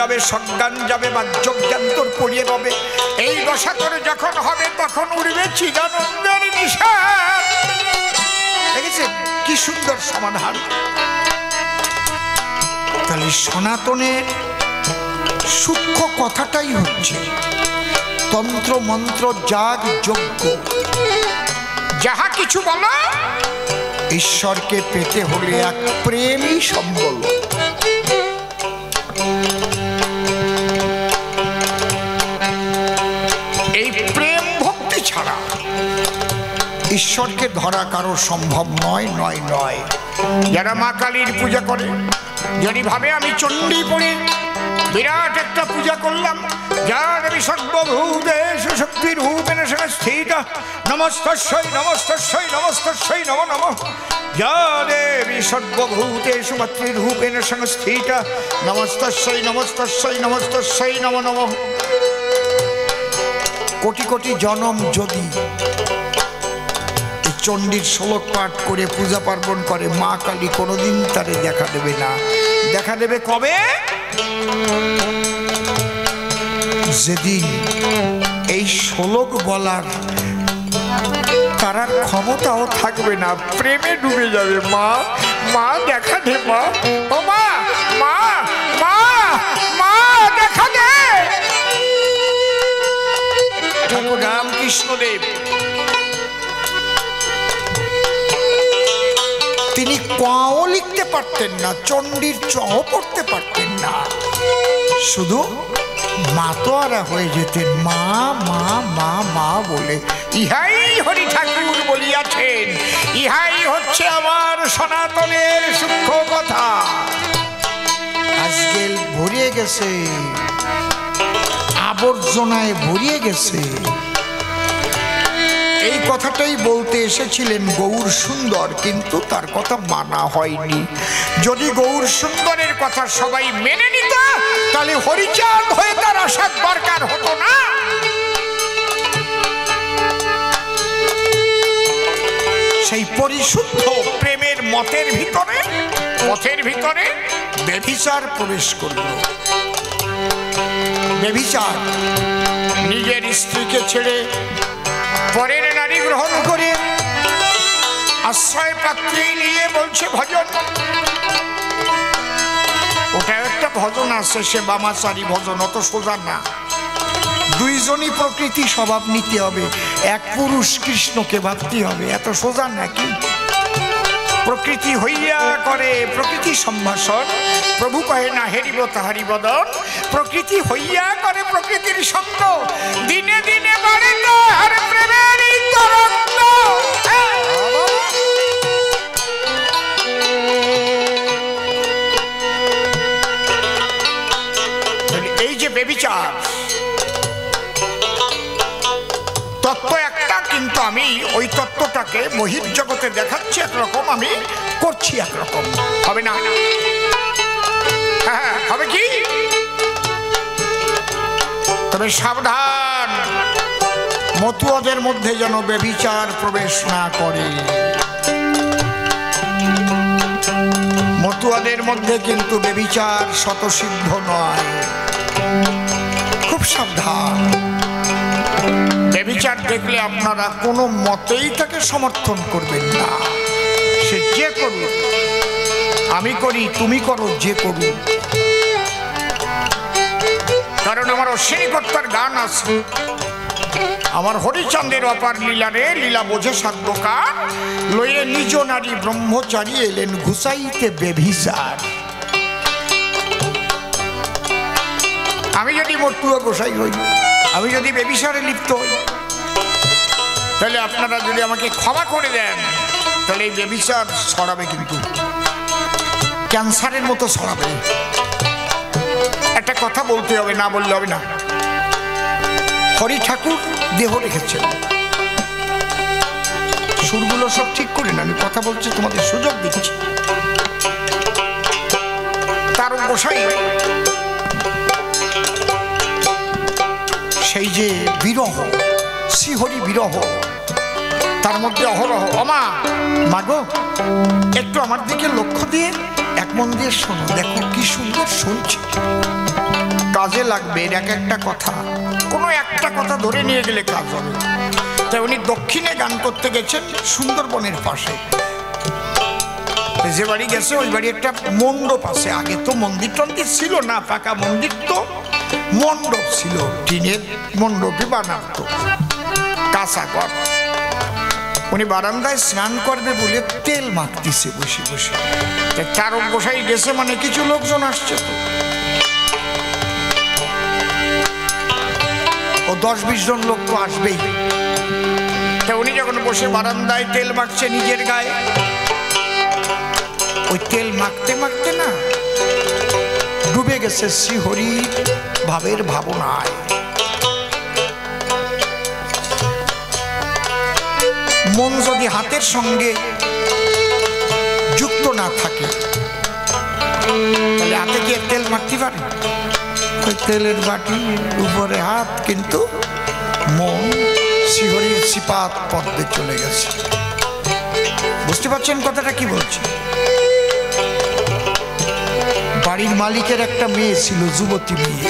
যাবে, সজ্ঞান যাবে, বাহ্যজ্ঞান তোর পড়িয়ে রবে। এই দশা করে যখন হবে তখন উড়বে চিদানন্দের নিশান। দেখেছেন কি সুন্দর সমাধান। তাহলে সনাতনের সূক্ষ্ম কথাটাই হচ্ছে তন্ত্র মন্ত্র যাগ যজ্ঞ যাহা কিছু বলো, ঈশ্বরকে পেতে হলে এক প্রেমই সম্বল। এই প্রেম ভক্তি ছাড়া ঈশ্বরকে ধরা কারো সম্ভব নয় নয় নয়। যারা মা কালীর পূজা করে, যদি ভাবে আমি চণ্ডী পড়ে বিরাট একটা পূজা করলাম, যা দেবী সর্বভূতেষু শক্তিরূপেণ সংস্থিতা নমস্তস্যৈ নমস্তস্যৈ নমস্তস্যৈ নমো নমঃ, যা দেবী সর্বভূতেষু মাতৃরূপেণ সংস্থিতা নমস্তস্যৈ নমস্তস্যৈ নমস্তস্যৈ নমো নমঃ। কোটি কোটি জনম যদি চণ্ডীর শ্লোক পাঠ করে পূজা পার্বণ করে, মা কালী কোনোদিন তারে দেখা দেবে না। দেখা দেবে কবে? যেদিন এই শ্লোক বলার তার ক্ষমতাও থাকবে না, প্রেমে ডুবে যাবে। মা মা দেখা দে, মা ও মা মা মা মা দেখা দে। ঠাকুর রামকৃষ্ণদেব তিনি কও লিখতে পারতেন না, চণ্ডীর চও পড়তে পারতেন না, শুধু মাতোয়ারা হয়ে যেতেন মা মা মা মা বলে। ইহাই হরি ঠাকুর বলিয়াছেন, ইহাই হচ্ছে আমার সনাতনের সূক্ষ্ম কথা। আজকে ভরিয়ে গেছে, আবর্জনায় ভরিয়ে গেছে। এই কথাটাই বলতে এসেছিলেন গৌর সুন্দর, কিন্তু তার কথা মানা হয়নি। যদি গৌর সুন্দরের কথা সবাই মেনে নিত, তাহলে হরিচাঁদ হয়ে তার আসার দরকার হতো না। সেই পরিশুদ্ধ প্রেমের মতের ভিতরে ব্যভিচার প্রবেশ করল। ব্যভিচার নিজের স্ত্রীকে ছেড়ে পরের নারী গ্রহণ করে আশ্রয় পাত্রী নিয়ে বলছে ভজন। ওটা একটা ভজন আছে, সে বামাচারী ভজন, অত সোজা না। দুইজনই প্রকৃতি স্বভাব নিতে হবে, এক পুরুষ কৃষ্ণকে ভাবতে হবে, এত সোজা নাকি? প্রকৃতি হইয়া করে প্রকৃতি সম্ভাষণ, প্রভু কহে না হেরিব তাহারি বদন। প্রকৃতি হইয়া করে প্রকৃতির সঙ্গ, দিনে দিনে বাড়ে তার প্রেমের তরঙ্গ। এই যে ব্যভিচার তত্ত্ব একটা, কিন্তু আমি ওই তত্ত্বটাকে বহির্জগতে দেখাচ্ছি একরকম, আমি করছি একরকম। হবে না? হ্যাঁ, হবে কি? তবে সাবধান, মতুয়াদের মধ্যে যেন ব্যভিচার প্রবেশ না করে। মতুয়াদের মধ্যে কিন্তু ব্যভিচার স্বতঃসিদ্ধ নয়, খুব সাবধান। ব্যভিচার দেখলে আপনারা কোনো মতেই তাকে সমর্থন করবেন না। সে যে করুক, আমি করি, তুমি করো, যে করুক। কারণ আমার অশ্বিনীকর্তার গান আছে, আমার হরিচন্দ্রের অপার লীলা রে, লীলা বোঝে সাধ্যকার, লইয়ে নিজ নারী ব্রহ্মচারী এলেন ঘুষাইতে ব্যভিচার। আমি যদি মতুয়া গোসাই হই, আমি যদি ব্যভিচারে লিপ্ত হই, তাহলে আপনারা যদি আমাকে ক্ষমা করে দেন, তাহলে এই ব্যভিচার ছড়াবে, কিন্তু ক্যান্সারের মতো ছড়াবে। একটা কথা বলতে হবে, না বললে হবে না। হরি ঠাকুর দেহ রেখেছেন, সুরগুলো সব ঠিক করে না, আমি কথা বলছি, তোমাদের সুযোগ দিচ্ছি। তার গোসাই সেই যে বিরহ, শ্রীহরি বিরহ, তার মধ্যে অহরহ। অমা মাগো, একটু আমার দিকে লক্ষ্য দিয়ে এক মন দিয়ে শোনো, দেখো কি সুন্দর শুনছি। কাজে লাগবে এর এক একটা কথা, কোনো একটা কথা ধরে নিয়ে গেলে কাজ হবে। তাই উনি দক্ষিণে গান করতে গেছেন সুন্দরবনের পাশে। যে বাড়ি গেছে ওই বাড়ি একটা মণ্ডপ আছে। আগে তো মন্দির টন্দির ছিল না, পাকা মন্দির তো মণ্ডপ ছিল, টিনের মণ্ডপই বানাতো, কাঁচা ঘর। উনি বারান্দায় স্নান করবে বলে তেল মাখতেছে বসে বসে। তারক গোসাই গেছে মানে কিছু লোকজন আসছে তো, ও 10-20 জন লোক তো আসবেই। তা উনি যখন বসে বারান্দায় তেল মাখছে নিজের গায়ে, ওই তেল মাখতে মাখতে না ডুবে গেছে শ্রীহরি ভাবের ভাবনায়। মন যদি হাতের সঙ্গে যুক্ত না থাকে তাহলে হাতে কি তেল মাখতে পারে? ওই তেলের বাটি উপরে হাত, কিন্তু মন শ্রীহরির শ্রীপাদ পদ্মে চলে গেছে। বুঝতে পারছেন কথাটা কি বলছি? বাড়ির মালিকের একটা মেয়ে ছিল, যুবতী মেয়ে।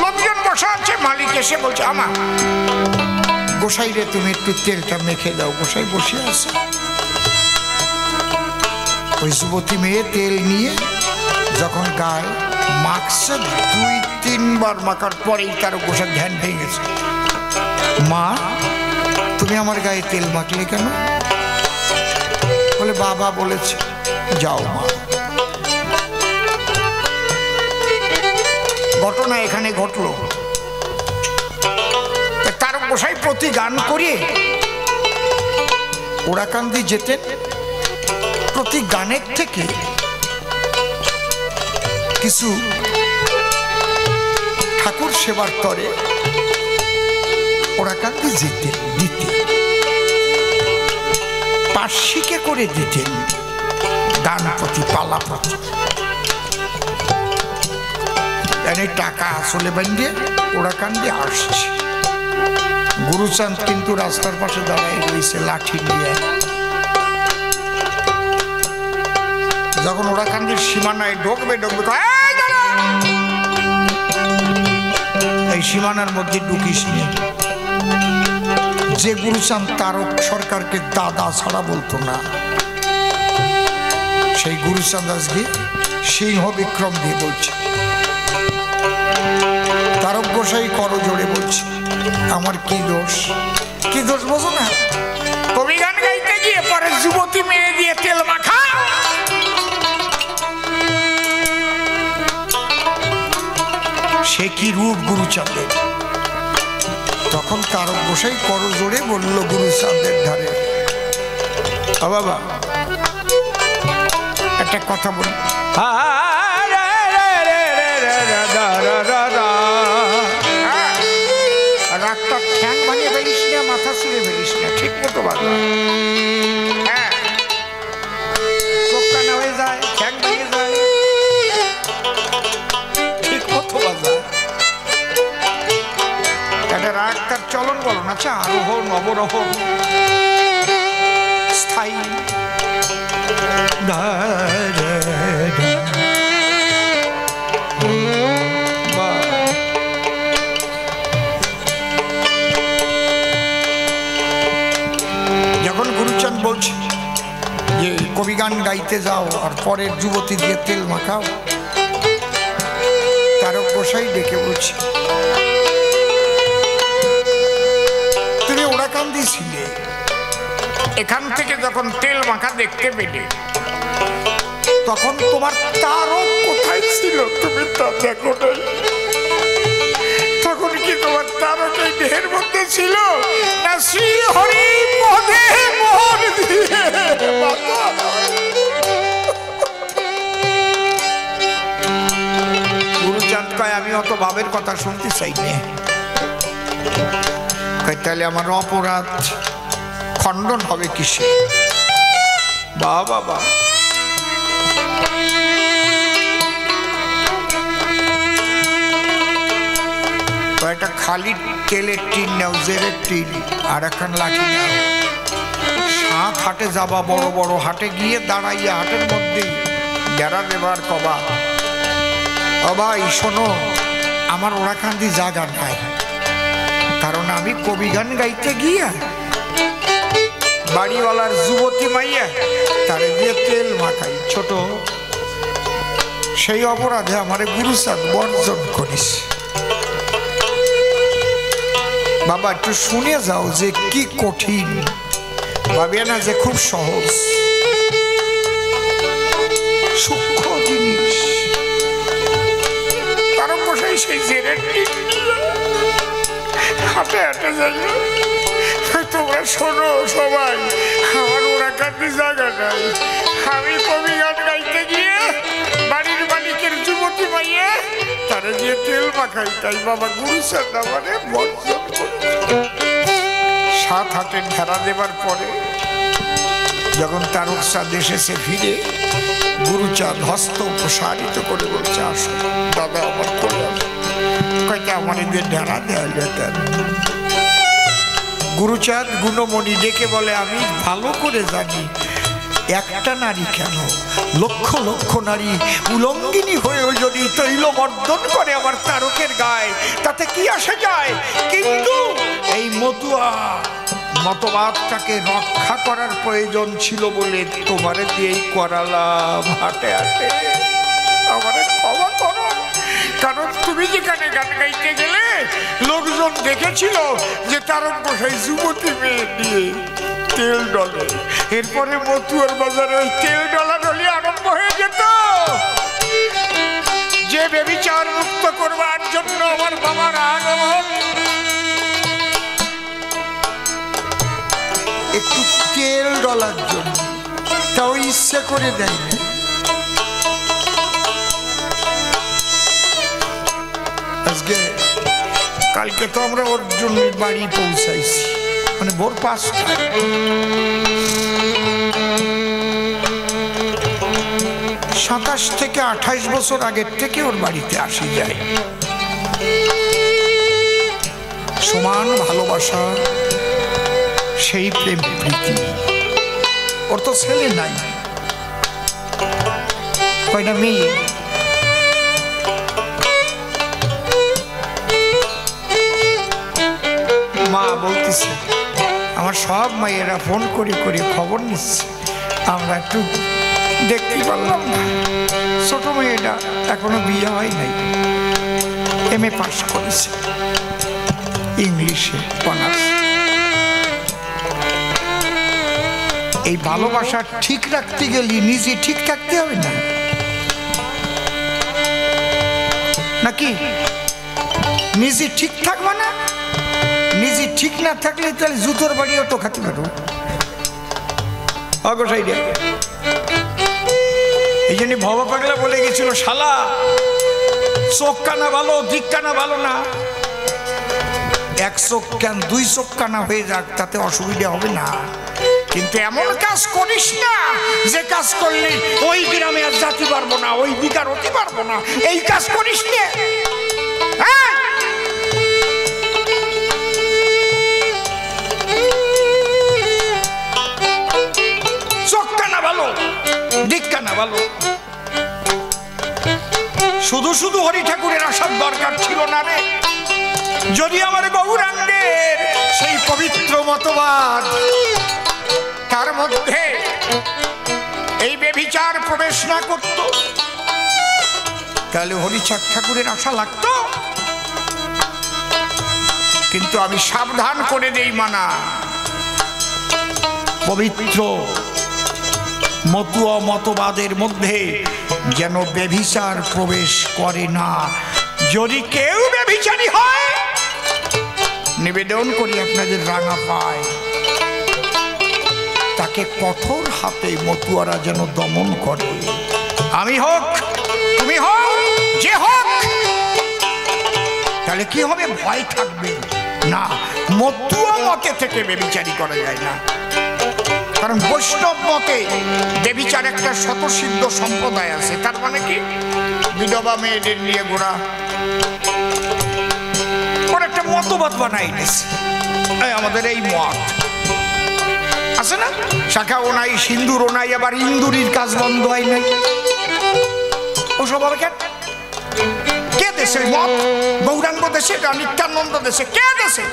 লোকজন বসা আছে, মালিক এসে বলছে আমা গোসাই রে তুমি একটু তেলটা মেখে দাও। গোসাই বসে আছে, ওই যুবতী মেয়ে তেল নিয়ে যখন গায়ে মাখছে, 2-3 বার মাখার পরেই তার গোসাই ধ্যান ভেঙে গেছে। মা তুমি আমার গায়ে তেল মাখলে কেন? বলে বাবা বলেছে। যাও মা। ঘটনা এখানে ঘটলো। তার গোসাই প্রতি গান করিয়ে ওরাকান্দি যেতেন। প্রতি গানের থেকে কিছু ঠাকুর সেবার তরে ওরাকান্দি যেতেন, দিতে পার্শ্বিকে করে দিতেন গান প্রতি, পালা প্রতি। টাকা আসলে বান্ধিয়ে ওরাকান্দি আসছে। গুরুচাঁদ কিন্তু রাস্তার পাশে দাঁড়ায় রয়েছে লাঠি নিয়ে। যখন ওরাকান্দির সীমানায় ঢুকবে এই সীমানার মধ্যে ঢুকিস নিয়ে। যে গুরুচাঁদ তারক সরকারকে দাদা ছাড়া বলতো না, সেই গুরুচাঁদ আজকে সিংহ বিক্রম দিয়ে বলছে। তারক গোসাই করো জোরে বলছে আমার কি দোষ? কি দোষ বোঝো না? কবি গান গাইতে গিয়ে পরে যুবতী মেয়ে দিয়ে তেল মাখা। সে কি রূপ গুরুচাঁদের! তখন তারক গোসাই করো জোরে বলল গুরুচাঁদের ধারে, বাবা একটা কথা বলি। রাগটা ঠ্যাং ভাঙিয়ে ফেলিস না, মাথা ছিঁড়ে ফেলিস না, ঠিক মতো বাজা। হ্যাঁ, চোখ কানা হয়ে যায়, ঠ্যাং ভেঙে যায়, ঠিক মতো বাজা। একটা রাগ তার চলন বলন আছে, আরোহ নবরহ স্থায়ী। যখন গুরুচাঁদ বলছে যে কবি গান গাইতে যাও আর পরের যুবতী দিয়ে তেল মাখাও, তারক গোসাই ডেকে বলছে তুমি ওরাকান্দি ছিলে, এখান থেকে যখন তেল মাখা দেখতে পেলে তখন তোমার তারক কোথায় ছিল? তুমি তা দেখো নাই। তখন কি তোমার তারক এই দেহের মধ্যে ছিল না শ্রীহরি পদে মোহর দিয়ে? গুরুচাঁদ কয় আমি অত ভাবের কথা শুনতে চাই না। তাহলে আমার অপরাধ খণ্ডন হবে কিসে? বাবা একটা খালি তেলের টিন নাও, জেরের টিন, আর এখন লাঠি নাও। সাত হাটে যাবা, বড় বড় হাটে গিয়ে দাঁড়াইয়া হাটের মধ্যে ঢেরা দেবার কবা, ও ভাই শোনো, আমার ওরাকান্দি জায়গা নাই, কারণ আমি কবি গান গাইতে গিয়া বাড়িওয়ালার যুবতী মাইয়া তারে দিয়ে তেল মাখাই ছোট, সেই অপরাধে আমারে গুরুচাঁদ বর্জন করিস। বাবা একটু শুনে যাও যে কি কঠিন, ভাবিয়া না যে খুব সহজ, সূক্ষ্ম জিনিস। কারণ বসাই সেই জেরের হাতে হাতে যাই, তোমরা শোনো সবাই, আমার ওরাকান্দি জায়গা নাই, আমি কবি গান গাইতে গিয়ে বাড়ির মালিকের যুবতী মাইয়া তারা দিয়ে তেল মাখাই, তাই বাবা গুরুচাঁদ আমারে বর্জন করে। 7 হাতে ঢেরা দেবার পরে যখন তারকচাঁদ এসেছে ফিরে, গুরুচাঁদ হস্ত প্রসারিত করে বলছে, আসো দাদা আমার করে আসো। কয়টা আমার এদের ঢেরা দেওয়া যেতেন। গুরুচাঁদ গুণমণি ডেকে বলে, আমি ভালো করে জানি একটা নারী কেন, লক্ষ লক্ষ নারী উলঙ্গিনী হয়েও যদি তৈল মর্দন করে আমার তারকের গায়ে, তাতে কি আসে যায়, কিন্তু এই মতুয়া মতবাদটাকে রক্ষা করার প্রয়োজন ছিল বলে তোমারে দিয়েই করালাম। হাটে হাটে আমারে ক্ষমা করো, কারণ তুমি যেখানে গান গাইতে গেলে লোকজন দেখেছিল যে তারক গোসাই যুবতী মেয়ে দিয়ে তেল ডলে, এরপরে মতুয়ার বাজারে ওই তেল ডলাডলি আরম্ভ হয়ে যেত। যে বেবিচার মুক্ত করবার জন্য আমার বাবার আগমন, একটু তেল ডলার জন্য, তাও ইচ্ছে করে দেয় না। আজকে কালকে তো আমরা অর্জুনের বাড়ি পৌঁছাইছি, মানে ভোর 5টা। 27 থেকে 28 বছর আগের থেকে ওর বাড়িতে আসি যায়। সমান ভালোবাসা, সেই প্রেম প্রীতি। ওর তো ছেলে নাই, কয়টা মেয়ে, মা বলতেছে আমার সব মায়েরা ফোন করে করে খবর নিচ্ছে, আমরা একটু দেখতে পারলাম না। ছোট মেয়েটা এখনো বিয়ে হয় নাই, MA পাস করেছে ইংলিশে অনার্স। এই ভালোবাসা ঠিক রাখতে গেলে নিজে ঠিক থাকতে হবে না, নাকি? নিজে ঠিক থাকবে না, নিজে ঠিক না থাকলে তাহলে জুতোর বাড়িও তো খাতে পারো। এই জন্য ভবা পাগলা বলে গেছিল, শালা চোখ কানা ভালো, দিক কানা ভালো না, 1 চোখ কেন 2 চোখ কানা হয়ে যাক, তাতে অসুবিধা হবে না, কিন্তু এমন কাজ করিস না যে কাজ করলে ওই গ্রামে আর যেতে পারবো না, ওই বিকার হতে পারবো না, এই কাজ করিস না। চোখ কানা ভালো, দিক কানা ভালো। শুধু শুধু হরি ঠাকুরের আসার দরকার ছিল না রে। যদি আমার গৌরাঙ্গের সেই পবিত্র মতবাদ তার মধ্যে এই বেভিচার প্রবেশ না করত, তাহলে হরিচাঁদ ঠাকুরের আশা লাগতো। কিন্তু আমি সাবধান করে দেই মানা, পবিত্র মতুয়া মতবাদের মধ্যে যেন বেভিচার প্রবেশ করে না। যদি কেউ বেভিচারী হয়, নিবেদন করি আপনাদের রাঙা পায়, তাকে কঠোর হাতে মতুয়ারা যেন দমন করে। আমি হোক, তুমি হোক, যে হোক, তাহলে কি হবে? ভয় থাকবে না। মতুয়া মতে থেকে বেবিচারী করা যায় না, কারণ বৈষ্ণব মতে বেবিচার একটা স্বতঃসিদ্ধ সম্প্রদায় আছে। তার মানে কি? বিধবা মেয়েদের নিয়ে ঘোরা, ওর একটা মতবাদ বানাই নিয়েছে, আমাদের এই মত আছে না, শাখাও নাই, সিন্দুরও নাই, আবার ইন্দুরির কাজ বন্ধ হয় নাই। ওসব হবে কেন? কে দেশে মত? গৌরাঙ্গ দেশে না নিত্যানন্দ দেশে? কে দেশে?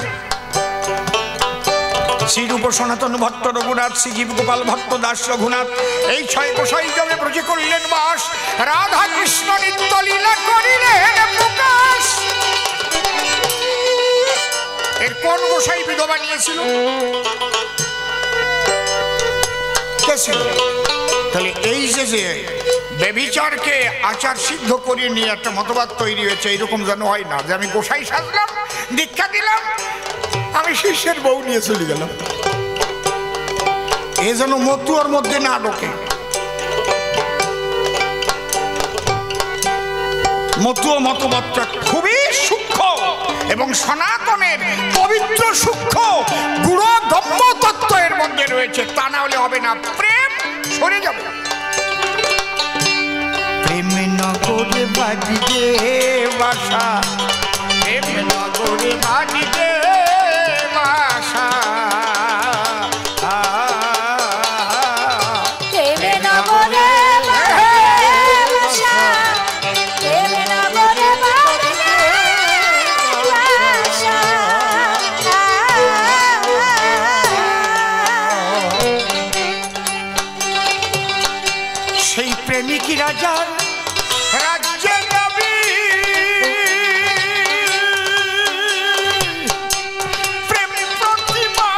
শ্রীরূপ সনাতন ভট্ট রঘুনাথ, শ্রীজীব গোপাল ভট্ট দাস রঘুনাথ এই 6 গোসাই জমে ব্রজে করলেন বাস। রাধা কৃষ্ণ নিত্য লীলা করিলেন প্রকাশ। এর কোন গোসাই বিধবা নিয়েছিল? কে ছিল? তাহলে এই যে বেবিচারকে আচার সিদ্ধ করিয়ে নিয়ে একটা মতবাদ তৈরি হয়েছে, এইরকম যেন হয় না যে আমি গোসাই সাজলাম, দীক্ষা দিলাম, আমি শিষ্যের বউ নিয়ে চলে গেলাম। এ যেন মতুয়ার মধ্যে না ঢোকে। মতুয়া মতবাদটা খুবই সূক্ষ্ম এবং সনাতনের পবিত্র সূক্ষ্ম গুড়ো গম্য তত্ত্ব এর মধ্যে রয়েছে, তা না হলে হবে না, প্রেম সরে যাবে। প্রেম নগরে বাজিবে বাসা, প্রেম নগরে বাজিবে বাসা, সেই প্রেমিকী রাজার রাজ্যে যাবি, প্রেম প্রতিমা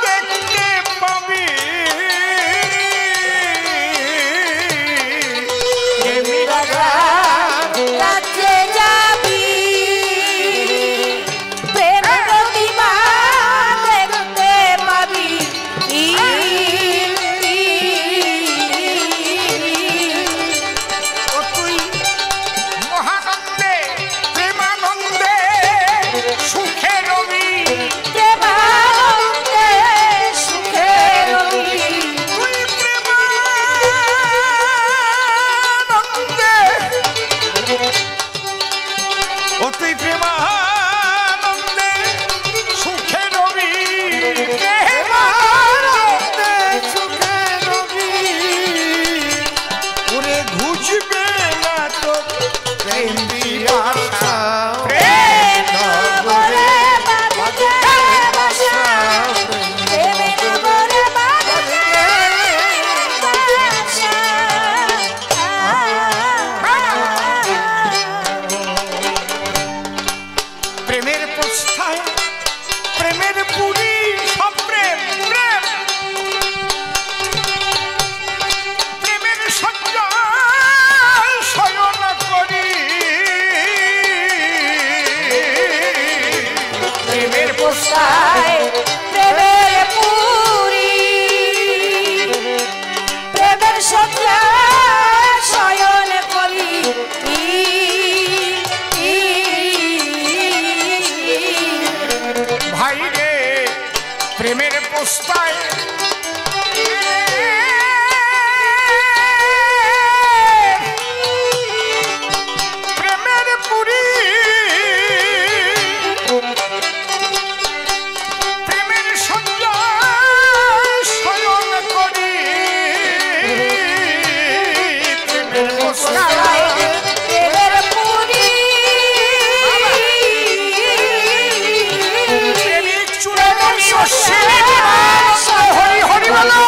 দেখতে পাবি, রাজ্যে যাবি, প্রেম প্রতিমা দেখতে পাবি। প্রেমের পোস্তায় প্রেমের পুরী, প্রেমের সজ্জা শয়ন করি, প্রেমের পোস্তায় প্রেমের পুরী, প্রেমিক চূড়ামণি হরি হরি বলো।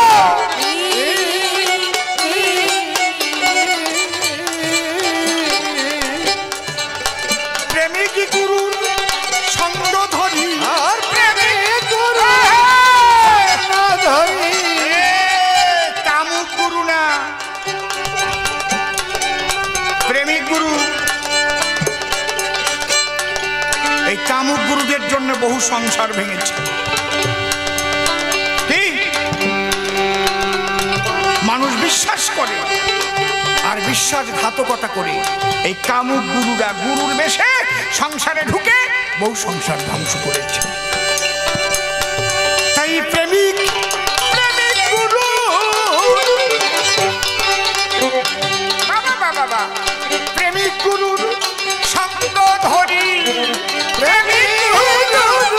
প্রেমিক গুরুর সঙ্গ ধরি, আর প্রেমিক গুরু ধরি, কামুক গুরু না, প্রেমিক গুরু। এই কামুক গুরুদের জন্য বহু সংসার ভেঙেছে। মানুষ বিশ্বাস করে আর বিশ্বাসঘাতকতা করে এই কামুক গুরুরা গুরুর বেশে সংসারে ঢুকে বহু সংসার ধ্বংস করেছে। তাই প্রেমিক প্রেমিক গুরু বাবা বাবা প্রেমিক গুরুর সঙ্গ ধরি, প্রেমিক গুরুর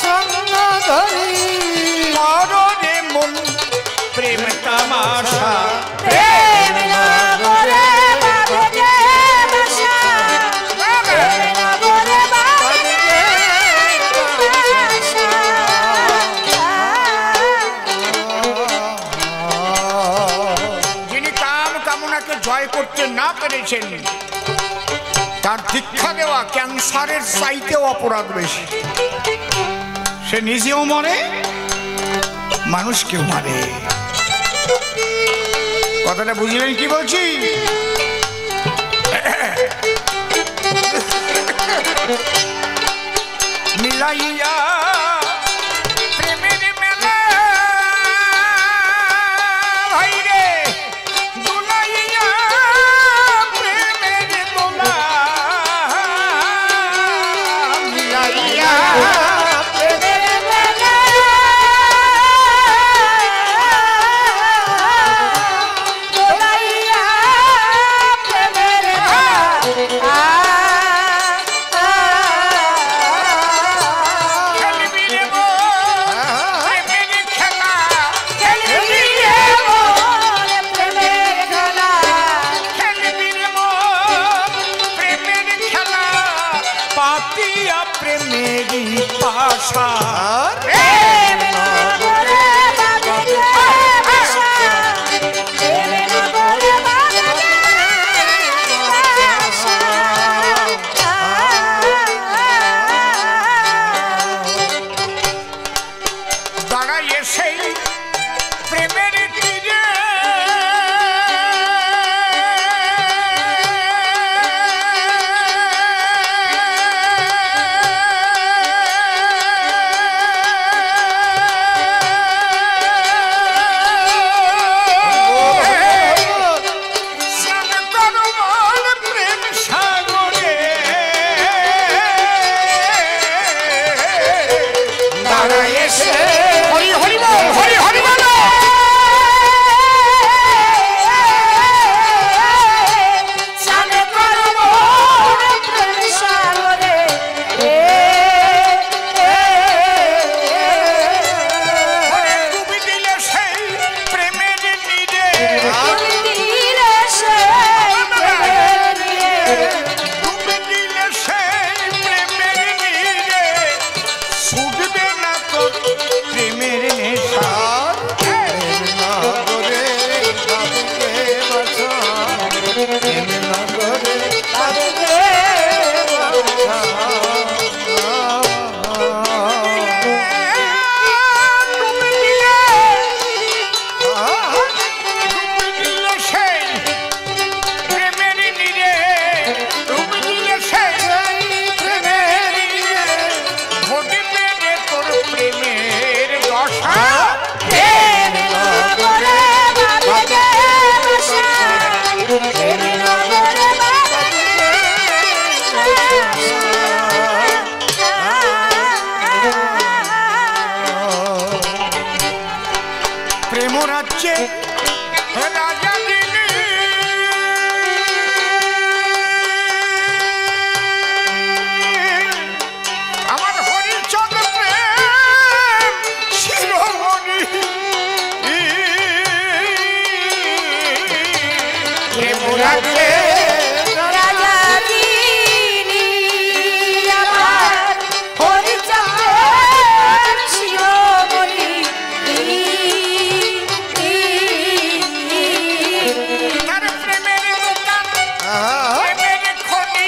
সঙ্গ ধরি, মরণে মন বাসা প্রেম নগরে বাঁধে বাসা প্রেম নগরে বাঁধে বাসা যিনি কাম কামনাকে জয় করতে না পেরেছেন তার দীক্ষা দেওয়া ক্যান্সারের চাইতেও অপরাধ বেশি। সে নিজেও মরে, মানুষকেও মারে। কথাটা বুঝলেন কি বলছি? মিলাইয়া প্রেমের মেলা ভাইরে দুলাইয়া প্রেমের দোলা মিলাইয়া প্রেমের মেলা দোলাইয়া প্রেমের খেলবি রে প্রেমের খেলা খেলবি রে মোর প্রেমের খেলা খেলবি রে প্রেমের খেলা পাতিয়া প্রেমেরই পাশা প্রেম নগরে বাঁধে বাসা প্রেম নগরে বাঁধে বাসা দাঁড়াইয়ে সেই প্রেমের তীরে স্নান করো মন প্রেম সাগরে দাঁড়াইয়ে হরি হরি বল, হরি হরি বল। স্নান করো মোর প্রেম সাগরে ডুবি দিলে সেই প্রেমের নীরে দিলে সেই প্রেমের নীরে ডুবি দিলে সেই প্রেমের নীরে ছুটবে না তোর প্রেমের নেশা ডুবি দিলে সেই প্রেমের নীরে ডুবি দিলে সেই প্রেমের নীরে ঘটবে রে তোর প্রেমের দশা প্রেম নগরে বাঁধে বাসা প্রেম নগরে বাঁধে প্রেম রাজ্যে রাজা দিলি আমার হরিচন্দ্র প্রেম শিরোমণি প্রেম রাজ্যে রাজা যিনি আমার হরিচন্দ্র শিরোমণি তার প্রেমের দোকান প্রেমের খনি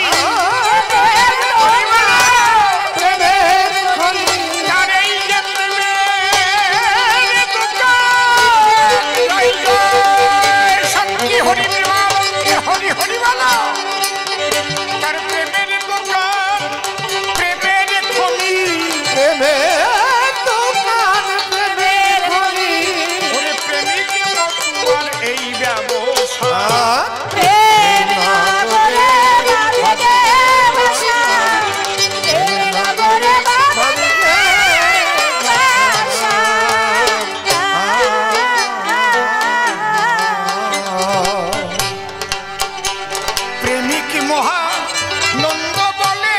প্রেমের খনি তার এই যে প্রেমের দোকান জয় জয় শক্তি হরি বিমলকে হরি হরি বলো। তার প্রেমের দোকান প্রেমের খনি প্রেমের খনি ওরে প্রেমিক তোমার এই ব্যবসা প্রেম নগরে বাঁধে বাসা প্রেম নগরে বাঁধে বাসা প্রেমিক মহা নন্দ বলে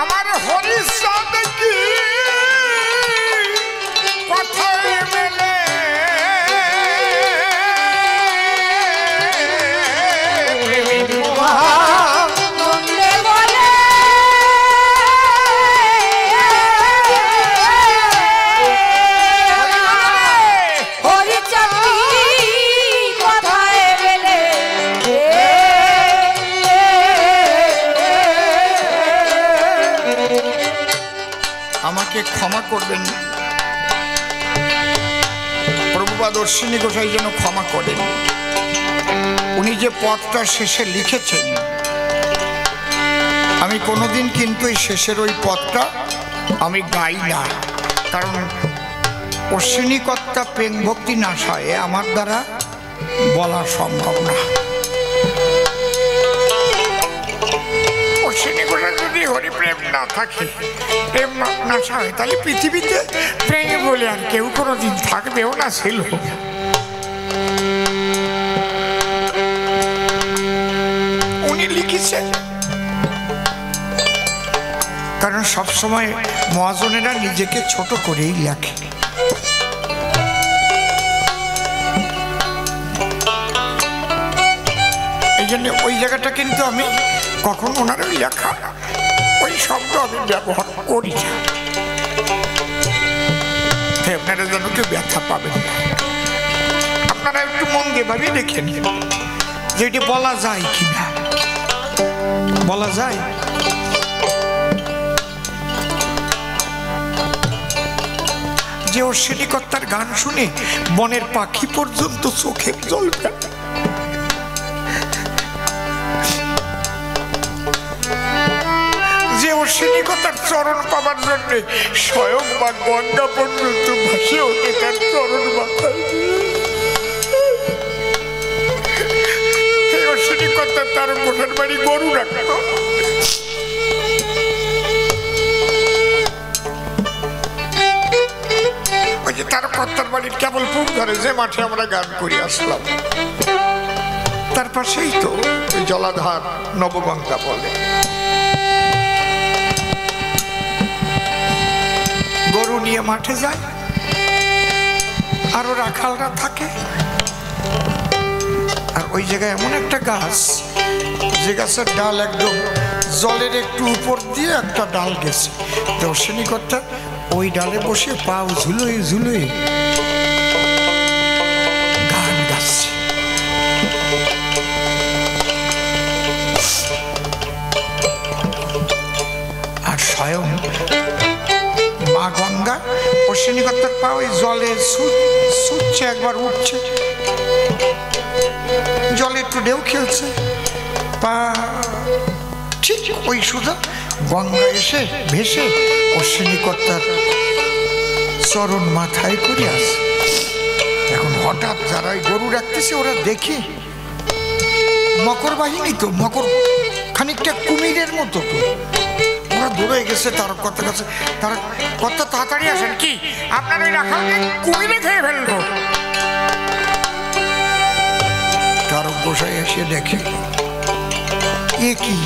আমার হরিচাঁদ কি আমাকে ক্ষমা করবেন, প্রভুপাদ অশ্বিনী গোসাই যেন ক্ষমা করেন। উনি যে পদটা শেষে লিখেছেন, আমি কোনোদিন কিন্তু এই শেষের ওই পদটা আমি গাই না, কারণ অশ্বিনী কর্তা প্রেম ভক্তি নাশায় আমার দ্বারা বলা সম্ভব না। অশ্বিনী গোসাই যদি হরিপ্রেম না থাকে, প্রেম নাশা হয়, তাহলে পৃথিবীতে প্রেম বলে আর কেউ কোনোদিন থাকবেও না, ছিল। উনি লিখেছেন, কারণ সবসময় মহাজনেরা নিজেকে ছোট করেই লেখে। এই জন্য ওই জায়গাটা কিন্তু আমি কখন ওনার ওই লেখা ওই শব্দ আমি ব্যবহার করি না, আপনারা যেন কেউ ব্যথা পাবেন। আপনারা একটু মন দিয়ে ভাবি দেখেন যে এটি বলা যায় কিনা, বলা যায়। যে অশ্বিনী কর্তার গান শুনে বনের পাখি পর্যন্ত চোখের জল ফেলে, যে অশ্বিনী কর্তার চরণ পাবার জন্য স্বয়ং বা গঙ্গা পর্যন্ত ভাসে ওঠে তার চরণ মাথায়। এই অশ্বিনী কর্তার তার মোটার বাড়ি গরু রাখত, ওই যে তার কর্তার বাড়ির কেবল পুক ধরে যে মাঠে আমরা গান করে আসলাম, তার পাশেই তো ওই জলাধার নবগঙ্গা বলে। গরু নিয়ে মাঠে যায়, আরো রাখালরা থাকে, আর ওই জায়গায় এমন একটা গাছ, যে গাছের ডাল একদম জলের একটু উপর দিয়ে একটা ডাল গেছে, অশ্বিনী কর্তা ওই ডালে বসে পাও ঝুলোয় ঝুলোয় গান গাচ্ছে। আর স্বয়ং মা গঙ্গা অশ্বিনী কর্তার পা ওই জলে ছুটছে, একবার উঠছে, জলে একটু ঢেউ খেলছে, পা ঠিক ওই সুদা গঙ্গা এসে ভেসে অশ্বিনী কর্তার চরণ মাথায় করে আসে। এখন হঠাৎ যারা গরু রাখতেছে ওরা দেখে, মকর বাহিনী তো, মকর খানিকটা কুমিরের মতো তো, ওরা দৌড়ে গেছে তার কর্তার কাছে। তার কর্তা তাড়াতাড়ি আসেন, কি আপনার ওই রাখালকে কুমিরে খেয়ে ফেললো। তার গোসাই এসে দেখে, এ কি,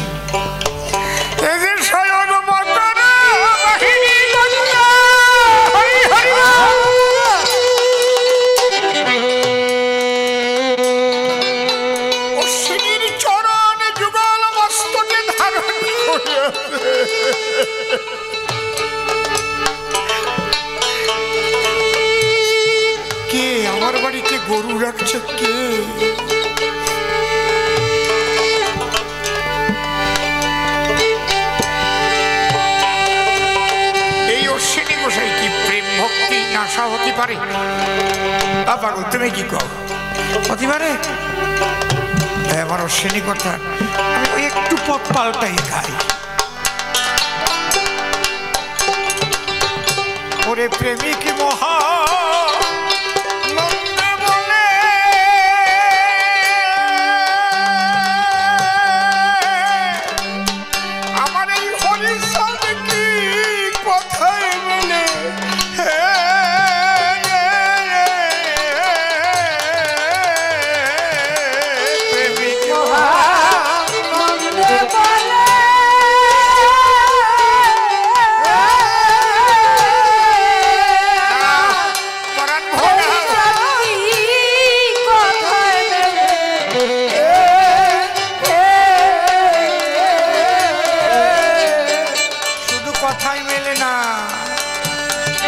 কে আমার বাড়িতে গরু রাখছে, কে? এই অশ্বিনী গোসাই কি প্রেম ভক্তি নাশা হতে পারে? পাগল তুমি কি কও, হতে পারে? আমার অশ্বিনী কথা আমি ওই একটু পথ পাল্টাই খাই। ওরে প্রেমিক মহা আমার এই হরিচাঁদ কি কথায় বলে, প্রেমিক মহা কথাই মেলে না,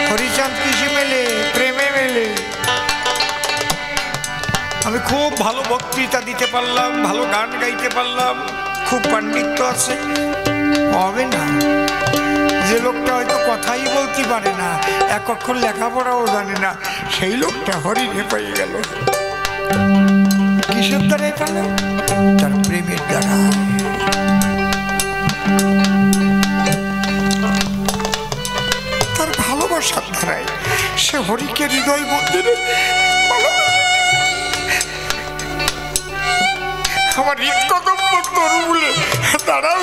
হরিচাঁদ কৃষি মেলে, প্রেমে মেলে। আমি খুব ভালো বক্তৃতা দিতে পারলাম, ভালো গান গাইতে পারলাম, খুব পাণ্ডিত্য আছে, হবে না। যে লোকটা হয়তো কথাই বলতে অক্ষর লেখাপড়াও জানে না, সেই লোকটা হরিণে পেয়ে গেল। কিসের দ্বারাই পেল? তার প্রেমের দ্বারা। তার ভালোবাসার দ্বারাই সে হরিকে হৃদয় মন্দিরে আমার হৃদকদম্ব তরু বলে দাঁড়াও।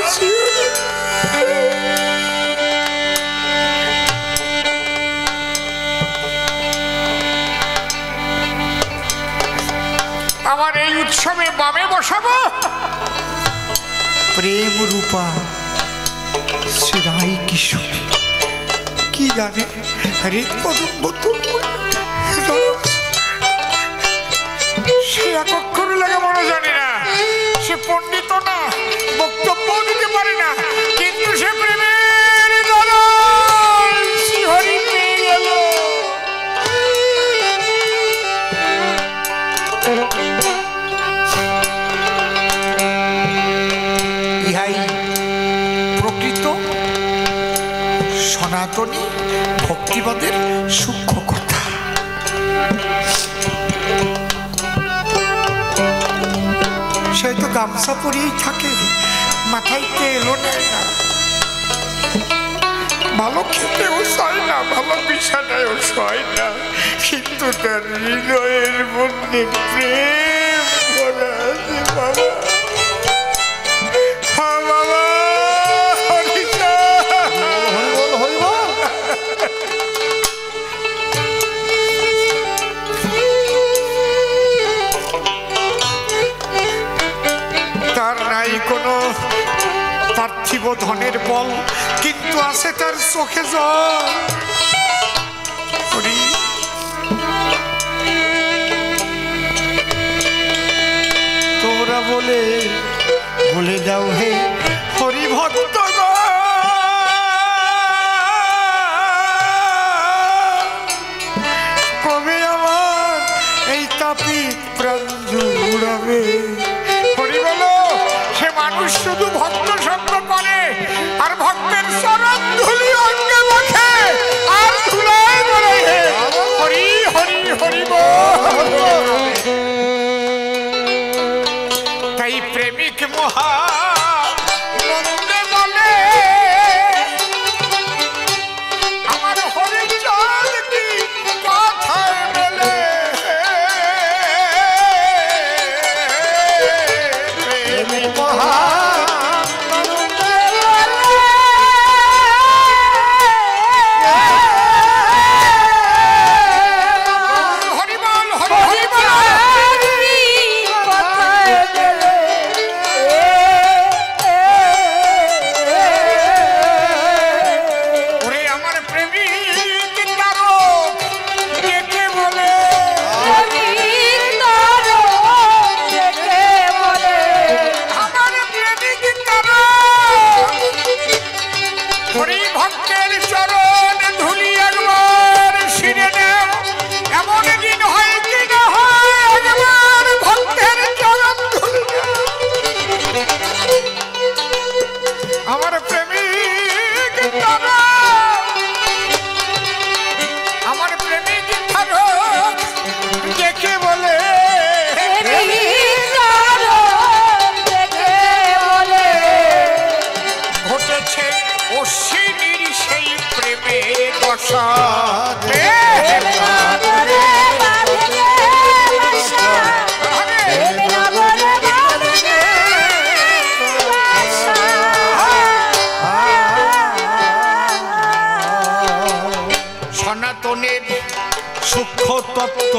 আমার এই উৎসবে বামে বসাবো প্রেম রূপা শ্রী রাই কিশোর। কি জানে হৃদকদম্ব তরু সে এক অক্ষর লেখাপড়া জানে না, সে পণ্ডিত না, বক্তব্য দিতে পারে না, কিন্তু সে প্রেমের দ্বারা হরি পেয়ে গেল। ইহাই প্রকৃত সনাতনী ভক্তিবাদের সূক্ষ্ম কথা। সে তো গামছা পরেই থাকে, মাথায় তেলও নেয় না, ভালো খেতেও চায় না, ভালো বিছানায়ও শয় না, কিন্তু তার হৃদয়ের মধ্যে প্রেম ভরা আছে। বাবা হ্যাঁ বাবা, তার নাই কোনো পার্থিব ধনের বল, কিন্তু আছে তার চোখে জল। তোমরা বলে বলে দাও হে হরি ভক্ত, কবে আমার এই তাপিত প্রাণ জুড়াবে। হরি বলো, সে মানুষ শুধু ভক্ত শব্দ করে আর ভক্তের চরণ ধুলি অঙ্গে মাখে আর ধুলায় বলে হরি হরি হরি বল। তাই প্রেমিক মহা নন্দে বলে আমার হরি চল কি কথায় বলে। প্রেমিক মহা সনাতনের সূক্ষ্ম তত্ত্ব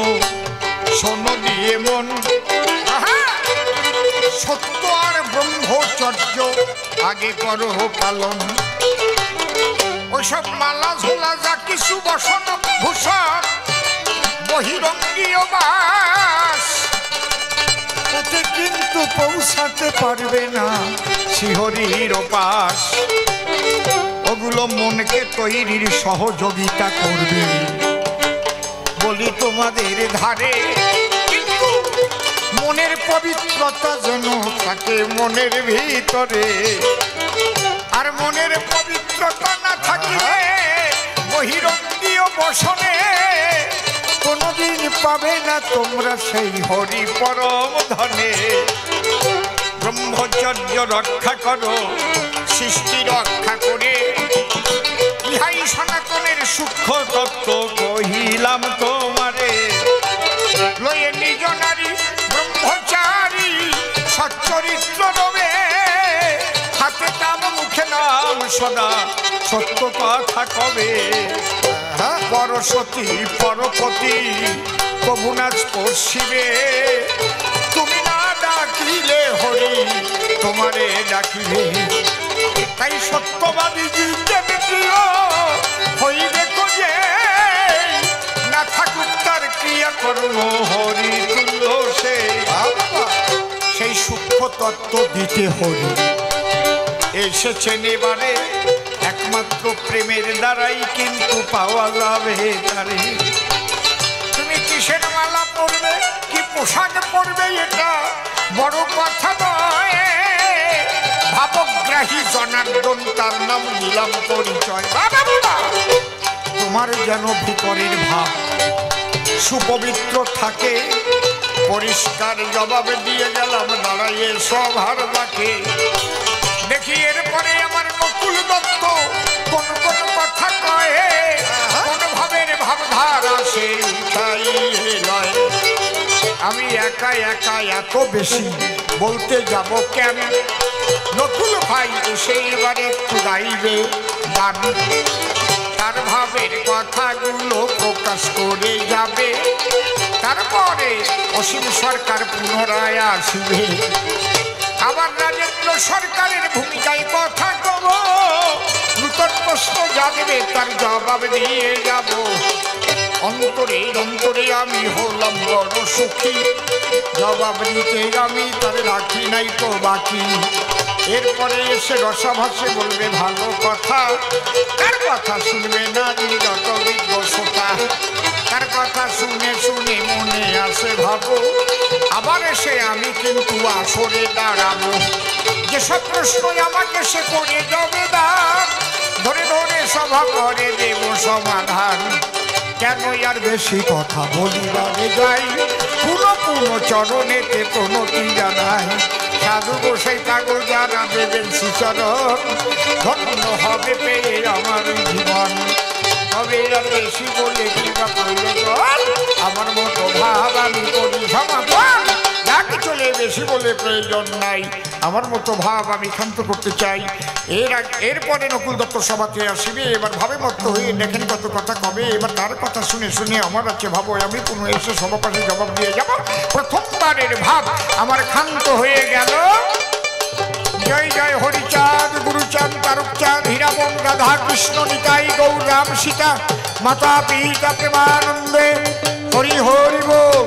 শোনো দিয়ে মন। সত্য আর ব্রহ্মচর্য আগে করো পালন। ওইসব মালা ঝোলা যা কিছু বসন ভূষণ বহিরঙ্গীয় বাস, ওতে কিন্তু পৌঁছাতে পারবে না শ্রীহরির পাশ। ওগুলো মনকে তৈরির সহযোগিতা করবে বলি তোমাদের ধারে, কিন্তু মনের পবিত্রতা যেন থাকে মনের ভিতরে। আর মনের পবিত্রতা না থাকলে বহিরঙ্গীয় বসন পাবে না তোমরা সেই হরি পরম ধনে। ব্রহ্মচর্য রক্ষা করো, সৃষ্টি রক্ষা করে, ইহাই সনাতনের সূক্ষ্ম তত্ত্ব কহিলাম তোমারে। লয়ে নিজ নারী ব্রহ্মচারী সচ্চরিত্র রবে, হাতে কাম মুখে নাম সদা সত্য কথা কবে। পরশতী পরপতি কবু না স্পর্শিবে, তুমি না ডাকিলে হরি তোমারে ডাকিবে। তাই সত্যবাদী জীবন প্রিয় হইবে যে, না থাকুক তার ক্রিয়া কর্ম হরি তুল্য সে। সেই সূক্ষ্ম তত্ত্ব দিতে হরি এসেছেন এবারে, একমাত্র প্রেমের দ্বারাই কিন্তু পাওয়া যাবে তারে। তুমি কিসের মালা পরবে, কি পোশাক পরবে, এটা বড় কথা নয়। ভাবগ্রাহী জনার্দন তার নাম নিলাম পরিচয়। তোমার যেন ভিতরের ভাব সুপবিত্র থাকে, পরিষ্কার জবাব দিয়ে গেলাম দাঁড়াইয়ে সভার বাকে। দেখি এরপরে আমার নকুল দত্ত কোন কোন কথা কয়, কোন ভাবের ভাবধারা সে উঠাই লয়। আমি একা একা এত বেশি বলতে যাব কেন, নকুল ভাই এসে এবারে একটু গাইবে গান। তার ভাবের কথাগুলো প্রকাশ করে যাবে, তারপরে অসীম সরকার পুনরায় আসবে। আবার রাজেন্দ্র সরকারের ভূমিকায় কথা কব, নূতন প্রশ্ন জানবে তার জবাব দিয়ে যাব। অন্তরে অন্তরে আমি হলাম বড় সুখী, জবাব দিতে আমি তার রাখি নাই তো বাকি। এরপরে এসে রসাভাসে বলবে ভালো কথা, তার কথা শুনবে না যত বিজ্ঞ শ্রোতা। তার কথা শুনে শুনে মনে আসে ভাবো, আবার এসে আমি কিন্তু আসরে দাঁড়াবো। যেসব প্রশ্ন আমাকে সে করে যাবে দান, ধরে ধরে সভা করে দেব সমাধান। কেন আর বেশি কথা বলিবারে যাই, পুরো পুরো চরণেতে প্রণতি জানাই। সাধু গোসাই কাগজ জানা দেবেন শ্রীচরণ, ধন্য হবে পেয়ে আমার জীবন। তবে আর বেশি বলে কিংবা প্রয়োজন, আমার মতো ভাব আমি করি সমাধান। যাকে চলে বেশি বলে প্রয়োজন নাই, আমার মতো ভাব আমি ক্ষান্ত করতে চাই। এরপরে নকুল দত্ত সভাতে আসিবে, এবার ভাবে মত্ত হয়ে দেখেন কত কথা কবে। এবার তার কথা শুনে শুনে আমার আছে ভাবো, আমি পুনঃ এসে সভাপাশে জবাব দিয়ে যাব। প্রথমবারের ভাব আমার ক্ষান্ত হয়ে গেল। জয় জয় হরিচাঁদ গুরুচাঁদ তারকচাঁদ হীরাবন রাধা কৃষ্ণ নিতাই গৌর রাম সীতা মাতা পিতা প্রেমানন্দে হরি হরি বল।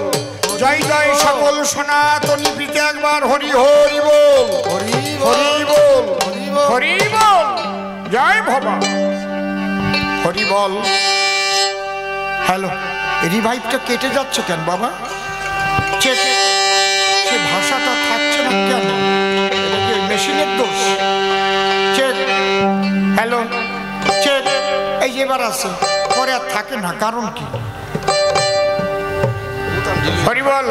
জয় জয় সকল সনাতনী পিতা একবার হরি হরি বল, হরি হরি বল, হরি বল। জয় ভবা হরি বল। হ্যালো, রিভাইভটা কেটে যাচ্ছে কেন বাবা? সে ভাষাটা থাকছে না কেন? মেশিনের দোষ। চেক, হ্যালো চেক, এই এবার আছে, পরে আর থাকে না, কারণ কি? হরি বল।